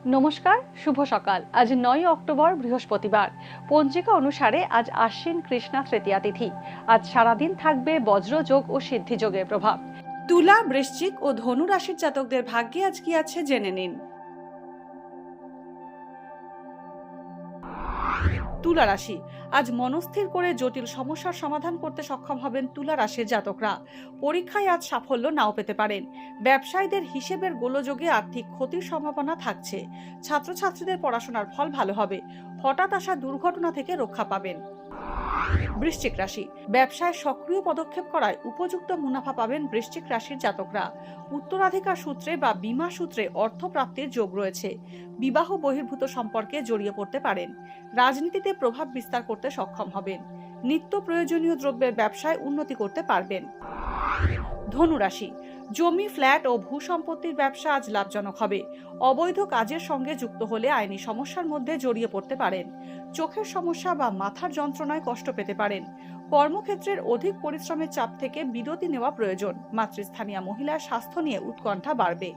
নমস্কার, শুভ সকাল। আজ 9 অক্টোবর বৃহস্পতিবার। পঞ্জিকা অনুসারে আজ আশ্বিন কৃষ্ণা তৃতীয়া তিথি। আজ সারাদিন থাকবে বজ্রযোগ ও সিদ্ধিযোগের প্রভাব। তুলা, বৃশ্চিক ও ধনু রাশির জাতকদের ভাগ্যে আজ কি আছে জেনে নিন। তুলা রাশি, আজ মনস্থির করে জটিল সমস্যার সমাধান করতে সক্ষম হবেন তুলা রাশির জাতকরা। পরীক্ষায় আজ সাফল্য নাও পেতে পারেন। ব্যবসায়ীদের হিসেবের গোলযোগে আর্থিক ক্ষতির সম্ভাবনা থাকছে। ছাত্রছাত্রীদের পড়াশোনার ফল ভালো হবে। হঠাৎ আসা দুর্ঘটনা থেকে রক্ষা পাবেন। বৃশ্চিক রাশি, ব্যবসায় সক্রিয় পদক্ষেপ করায় উপযুক্ত মুনাফা পাবেন বৃশ্চিক রাশির জাতকরা। উত্তরাধিকার সূত্রে বা বীমা সূত্রে অর্থ প্রাপ্তির যোগ রয়েছে। বিবাহ বহির্ভূত সম্পর্কে জড়িয়ে পড়তে পারেন। রাজনীতিতে প্রভাব বিস্তার করতে সক্ষম হবেন। নিত্য প্রয়োজনীয় দ্রব্যের ব্যবসায় উন্নতি করতে পারবেন। ধনু রাশি, জমি, ফ্ল্যাট ও ভূসম্পত্তির ব্যবসা আজ লাভজনক হবে। অবৈধ কাজের সঙ্গে যুক্ত হলে আইনি সমস্যার মধ্যে জড়িয়ে পড়তে পারেন। চোখের সমস্যা বা মাথার যন্ত্রণায় কষ্ট পেতে পারেন। কর্মক্ষেত্রের অধিক পরিশ্রমের চাপ থেকে বিরতি নেওয়া প্রয়োজন। মাতৃস্থানীয় মহিলার স্বাস্থ্য নিয়ে উৎকণ্ঠা বাড়বে।